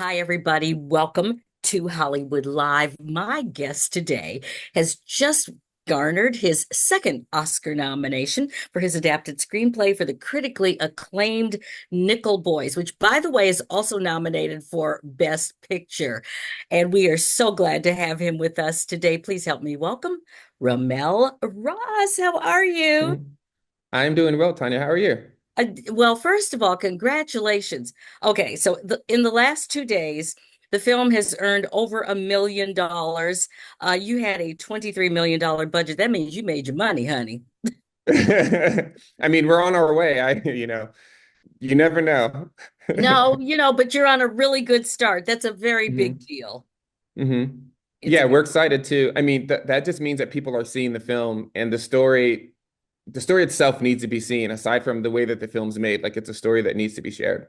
Hi, everybody. Welcome to Hollywood Live. My guest today has just garnered his second Oscar nomination for his adapted screenplay for the critically acclaimed Nickel Boys, which, by the way, is also nominated for Best Picture. And we are so glad to have him with us today. Please help me welcome RaMell Ross. How are you? Mhm. I'm doing well, Tanya. How are you? Well, first of all, congratulations. Okay, so in the last 2 days, the film has earned over $1 million. You had a $23 million budget. That means you made your money, honey. I mean, we're on our way. You never know. No, but you're on a really good start. That's a very big hmm deal. hmm It's Yeah, a we're excited too. I mean, that just means that people are seeing the film and the story itself needs to be seen aside from the way that the film's made. Like it's a story that needs to be shared.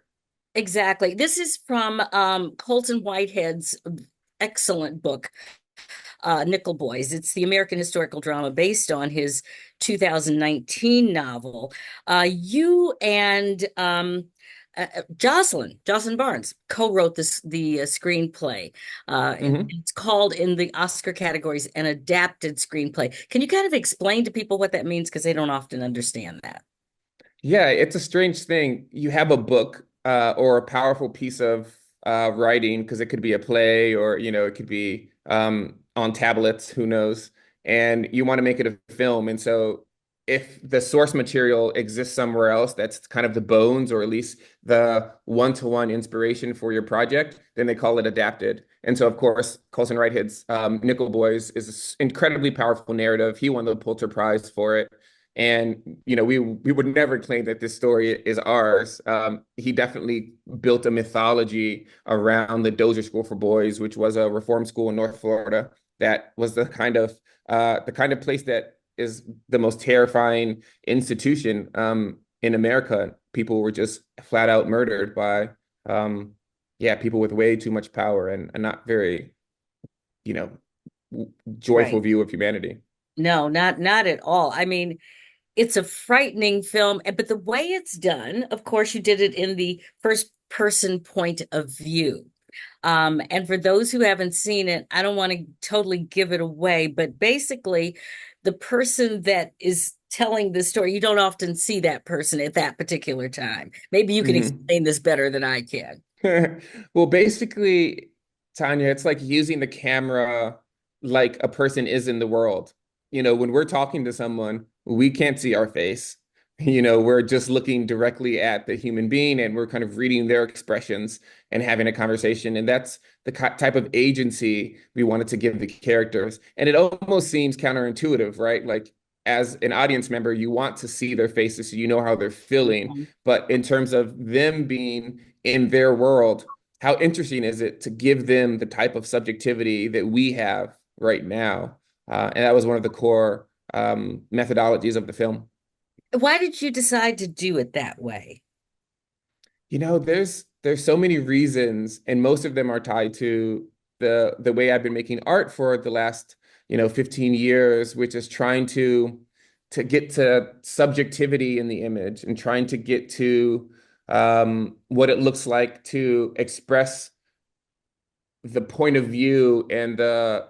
exactly. This is from Colton Whitehead's excellent book, Nickel Boys. It's the American historical drama based on his 2019 novel. You and Jocelyn Barnes co-wrote the screenplay. hmm It's called in the Oscar categories an adapted screenplay. Can you kind of explain to people what that means? Because they don't often understand that. Yeah, it's a strange thing. You have a book or a powerful piece of writing because it could be a play or it could be on tablets, who knows? And you want to make it a film. And so if the source material exists somewhere else, that's kind of the bones or at least the one-to-one inspiration for your project, then they call it adapted. And so, of course, Colson Whitehead's Nickel Boys is an incredibly powerful narrative. He won the Pulitzer Prize for it. And we would never claim that this story is ours. He definitely built a mythology around the Dozier School for Boys, which was a reform school in North Florida. That was the kind of place that is the most terrifying institution in America. People were just flat out murdered by yeah, people with way too much power and a not very you know joyful Right. view of humanity. No, not at all. I mean, it's a frightening film, but the way it's done, of course, you did it in the first person point of view. And for those who haven't seen it, I don't want to totally give it away, but basically, the person that is telling the story, you don't often see that person at that particular time. Maybe you can Mhm. explain this better than I can. Well, basically, Tanya, it's like using the camera like a person is in the world. When we're talking to someone, we can't see our face. We're just looking directly at the human being and we're kind of reading their expressions and having a conversation. And that's the type of agency we wanted to give the characters. And it almost seems counterintuitive, right? Like, as an audience member, you want to see their faces so you know how they're feeling. Mhm. But in terms of them being in their world, how interesting is it to give them the type of subjectivity that we have right now? And that was one of the core methodologies of the film. Why did you decide to do it that way? There's so many reasons, and most of them are tied to the way I've been making art for the last 15 years, which is trying to get to subjectivity in the image and trying to get to what it looks like to express the point of view and the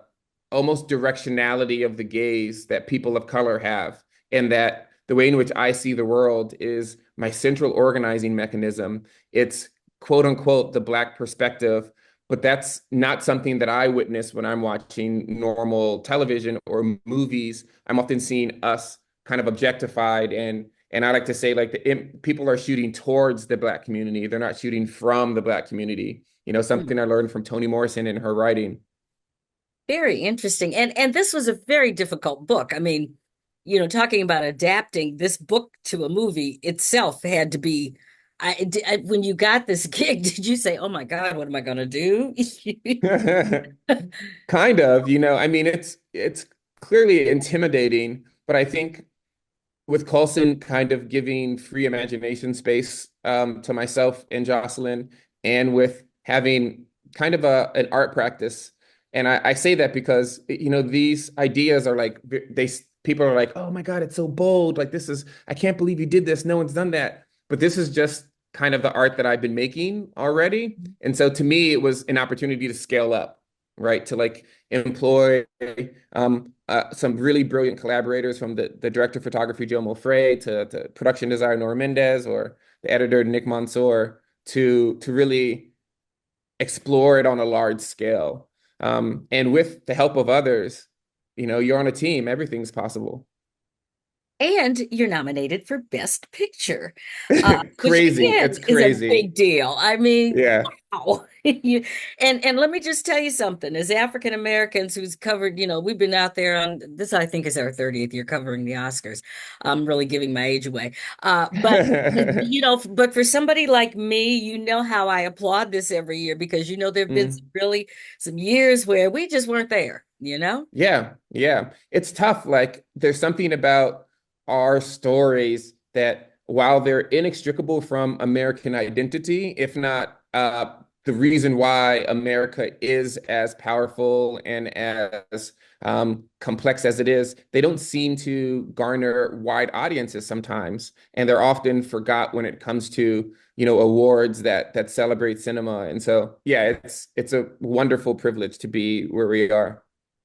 almost directionality of the gaze that people of color have, and that the way in which I see the world is my central organizing mechanism. It's quote unquote the Black perspective, but that's not something that I witness when I'm watching normal television or movies. I'm often seeing us kind of objectified, and I like to say, like, people are shooting towards the Black community. They're not shooting from the Black community. Hmm. Something I learned from Toni Morrison in her writing. Very interesting. And this was a very difficult book. I mean, talking about adapting this book to a movie itself had to be when you got this gig, did you say, "Oh my God, what am I going to do?" Kind of, I mean, it's clearly intimidating, but I think with Coulson kind of giving free imagination space to myself and Jocelyn, and with having kind of an art practice. And I say that because, these ideas are like, people are like, oh my God, it's so bold. Like, I can't believe you did this. No one's done that. But this is just kind of the art that I've been making already. And so to me, it was an opportunity to scale up, right? To like employ some really brilliant collaborators from the director of photography, Joe Mulfray, to production designer, Nora Mendez, or the editor, Nick Mansour, to really explore it on a large scale. And with the help of others, you're on a team, everything's possible. And you're nominated for Best Picture, which Crazy. again It's is a crazy. big deal. I mean, Yeah. wow. And let me just tell you something. As African Americans who's covered, we've been out there on this, I think is our 30th year covering the Oscars. I'm really giving my age away. But for somebody like me, how I applaud this every year because there have been Mm. some years where we just weren't there. Yeah, yeah. It's tough. Like, there's something about our stories that, while they're inextricable from American identity, if not the reason why America is as powerful and as complex as it is, they don't seem to garner wide audiences sometimes, and they're often forgot when it comes to awards that celebrate cinema. And so, yeah, it's a wonderful privilege to be where we are.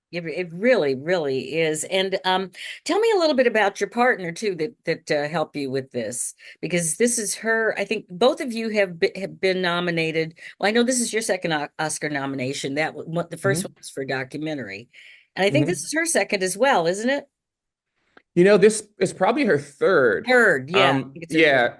It really, really is. And tell me a little bit about your partner too that help you with this, because this is her. I think both of you have been nominated. Well, I know this is your second Oscar nomination. The first one Mhm. was for documentary, and I think this Mhm. is her second as well, isn't it? This is probably her third. Third, yeah, I think it's her third. Yeah,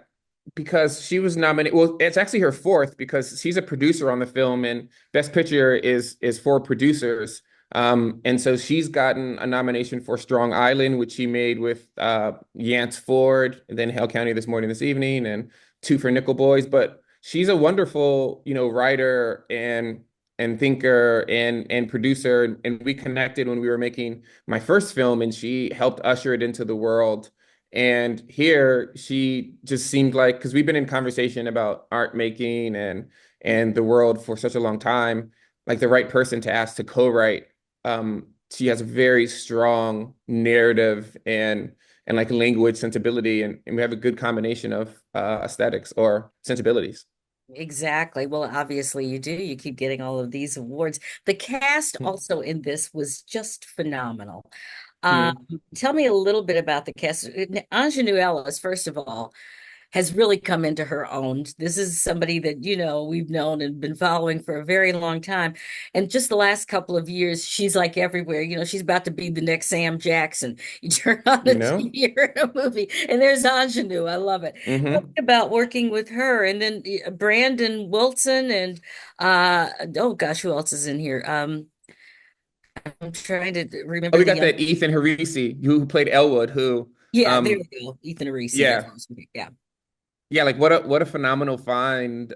because she was nominated. Well, it's actually her fourth because she's a producer on the film, and Best Picture is for producers. And so she's gotten a nomination for Strong Island, which she made with Yance Ford, and then Hale County This Morning, This Evening, and two for Nickel Boys. But she's a wonderful, writer and thinker and producer. And we connected when we were making my first film, and she helped usher it into the world. And here she just seemed like, because we've been in conversation about art making and the world for such a long time, like the right person to ask to co-write. She has a very strong narrative and like language sensibility, and we have a good combination of aesthetics or sensibilities. Exactly. Well, obviously you do. You keep getting all of these awards. The cast also in this was just phenomenal. Um, Mm, Tell me a little bit about the cast. Ingenue Ellis, first of all, has really come into her own. This is somebody that, we've known and been following for a very long time. And just the last couple of years, she's like everywhere. She's about to be the next Sam Jackson. You turn on the you know? TV or in a movie, and there's Ingenue. I love it. Tell me Hmm. about working with her. And then Brandon Wilson and oh gosh, who else is in here? I'm trying to Oh, remember we the got young. that Ethan Harisi who played Elwood, who Yeah, there um we go. Ethan Reese. That's yeah. awesome. Yeah. Yeah, like what a phenomenal find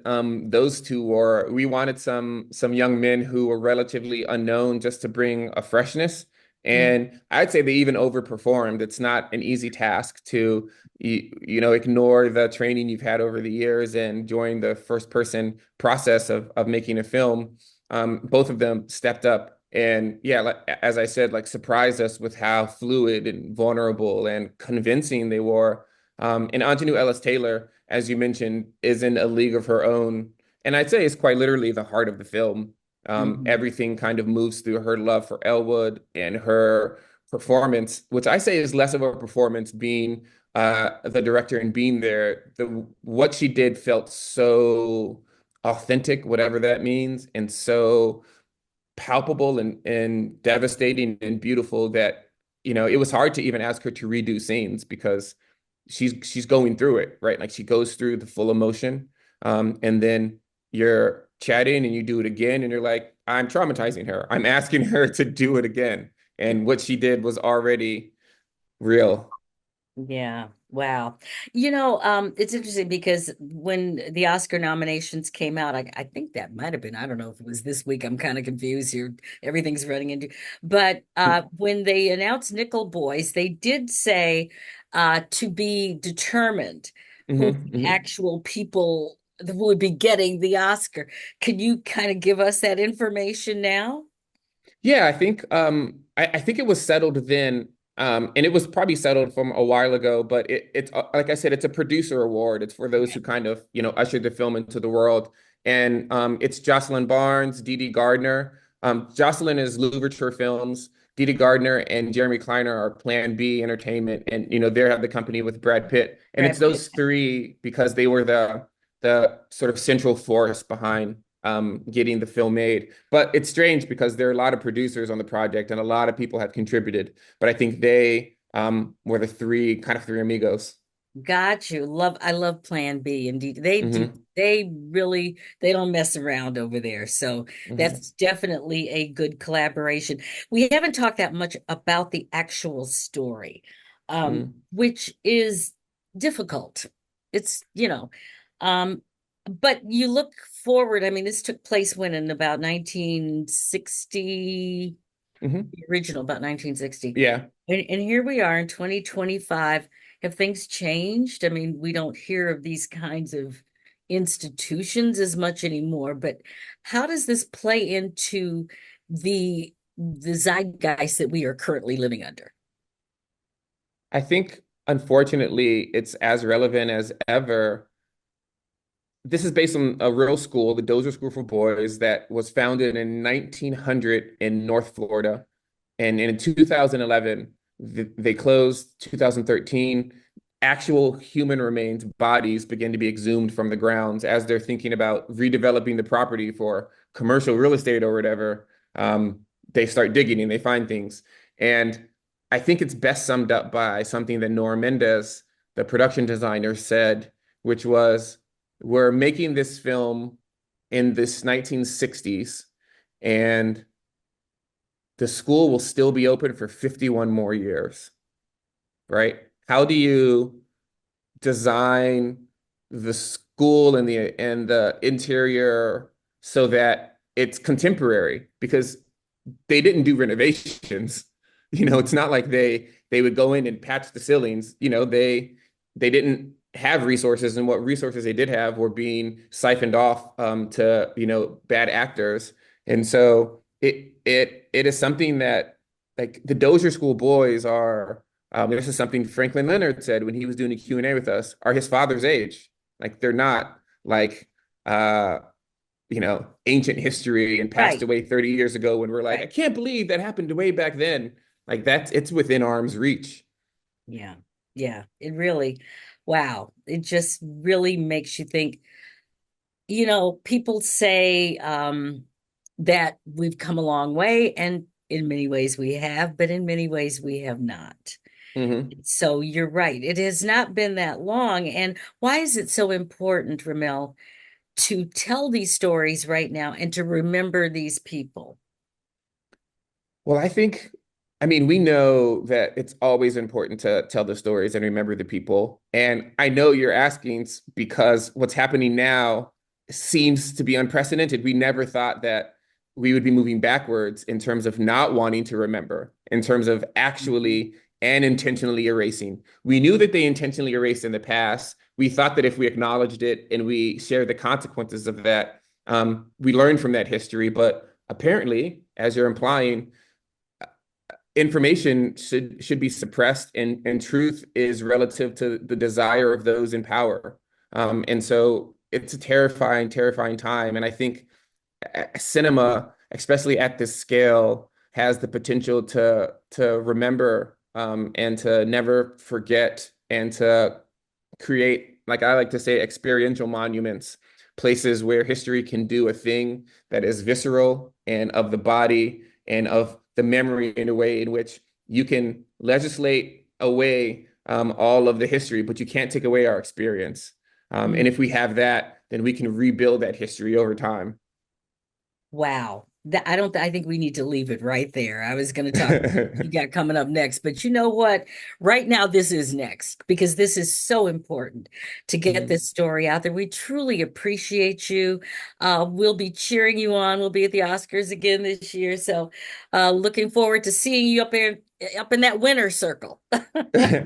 those two were. We wanted some young men who were relatively unknown just to bring a freshness. Mm. And I'd say they even overperformed. It's not an easy task to ignore the training you've had over the years and join the first person process of making a film. Both of them stepped up and, yeah, like, as I said, like, surprised us with how fluid and vulnerable and convincing they were. And Anjanou Ellis Taylor, as you mentioned, is in a league of her own. And I'd say it's quite literally the heart of the film. Mhm. Everything kind of moves through her love for Elwood and her performance, which I say is less of a performance, being the director and being there. What she did felt so authentic, whatever that means, and so palpable and devastating and beautiful that it was hard to even ask her to redo scenes because she's going through it, right? Like, she goes through the full emotion, and then you're chatting and you do it again, and you're like, I'm traumatizing her, I'm asking her to do it again, and what she did was already real. Yeah. Wow. It's interesting because when the Oscar nominations came out, I think that might have been, I don't know if it was this week. I'm kind of confused here. Everything's running into, but when they announced Nickel Boys, they did say to be determined who Hmm. the Hmm. actual people who would be getting the Oscar. Can you kind of give us that information now? Yeah, I think it was settled then. And it was probably settled from a while ago, but it's like I said, it's a producer award. It's for those who kind of, ushered the film into the world. And it's Jocelyn Barnes, Dee Dee Gardner. Jocelyn is Louverture Films. Dee Dee Gardner and Jeremy Kleiner are Plan B Entertainment, and they have the company with Brad Pitt. And it's Brad Pitt. those three because they were the sort of central force behind getting the film made. But it's strange because there are a lot of producers on the project and a lot of people have contributed. But I think they were the three amigos. Got you. I love Plan B. Indeed. They do. Hmm. They don't mess around over there. So Hmm. that's definitely a good collaboration. We haven't talked that much about the actual story, which is difficult. It's, um, but you look forward. I mean, this took place when in about 1960, Hmm. the original about 1960. Yeah. And here we are in 2025. Have things changed? I mean, we don't hear of these kinds of institutions as much anymore, but how does this play into the zeitgeist that we are currently living under? I think, unfortunately, it's as relevant as ever. This is based on a real school, the Dozier School for Boys, that was founded in 1900 in North Florida. And in 2011, they closed. 2013, actual human remains, bodies begin to be exhumed from the grounds as they're thinking about redeveloping the property for commercial real estate or whatever. They start digging and they find things. And I think it's best summed up by something that Nora Mendez, the production designer, said, which was, we're making this film in this 1960s, and the school will still be open for 51 more years, right? How do you design the school and the interior so that it's contemporary? Because they didn't do renovations. It's not like they would go in and patch the ceilings. They didn't have resources, and what resources they did have were being siphoned off to bad actors. And so it is something that, like, the Dozier School boys are. This is something Franklin Leonard said when he was doing a Q&A with us, are his father's age. Like, they're not like uh ancient history and passed Right, away 30 years ago when we're like, I right. can't believe that happened way back then. Like, it's within arm's reach. Yeah. Yeah. Wow. It just really makes you think, people say that we've come a long way, and in many ways we have, but in many ways we have not. Hmm. So you're right. It has not been that long. And why is it so important, Ramel, to tell these stories right now and to remember these people? Well, I mean, we know that it's always important to tell the stories and remember the people. And I know you're asking because what's happening now seems to be unprecedented. We never thought that we would be moving backwards in terms of not wanting to remember, in terms of Mhm. actually and intentionally erasing. We knew that they intentionally erased in the past. We thought that if we acknowledged it and we shared the consequences of that, we learned from that history. But apparently, as you're implying, information should be suppressed, and truth is relative to the desire of those in power. And so it's a terrifying time. And I think cinema, especially at this scale, has the potential to remember, and to never forget, and to create, like I like to say, experiential monuments, places where history can do a thing that is visceral and of the body and of the memory, in a way in which you can legislate away all of the history, but you can't take away our experience. And if we have that, then we can rebuild that history over time. Wow. I think we need to leave it right there. I was going to talk about what you got coming up next, but you know what? Right now, this is next because this is so important to get Mhm. this story out there. We truly appreciate you. We'll be cheering you on. We'll be at the Oscars again this year. So, looking forward to seeing you up in that winner circle.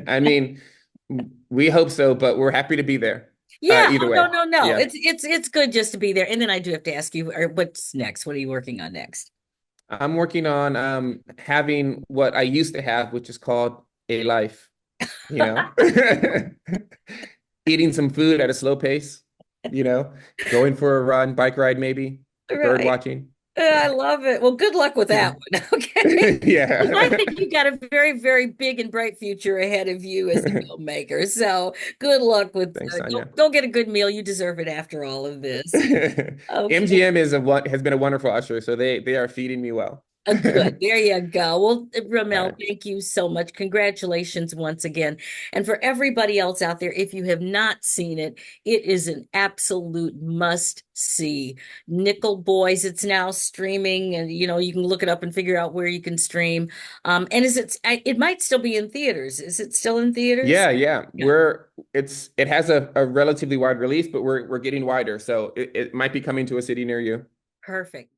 I mean, we hope so, but we're happy to be there. Yeah. Either Oh, no, way. no, no. Yeah. It's good just to be there. And then I do have to ask you, what's next? What are you working on next? I'm working on having what I used to have, which is called a life, you know? Eating some food at a slow pace, you know, going for a run, bike ride maybe, bird Right. watching. I Yeah. love it. Well, good luck with that one. Okay. Well, I Yeah. think you got a very, very big and bright future ahead of you as a meal maker. So good luck with Thanks, Sonia. go get a good meal. You deserve it after all of this. Okay. MGM has been a wonderful usher, so they are feeding me well. Good. There you go. Well, All Ramel, right. thank you so much. Congratulations once again. And for everybody else out there, if you have not seen it, it is an absolute must see. Nickel Boys, it's now streaming, and you can look it up and figure out where you can stream. And it might still be in theaters. Is it still in theaters? Yeah, yeah. Yeah, It has a relatively wide release, but we're getting wider, so it might be coming to a city near you. perfect.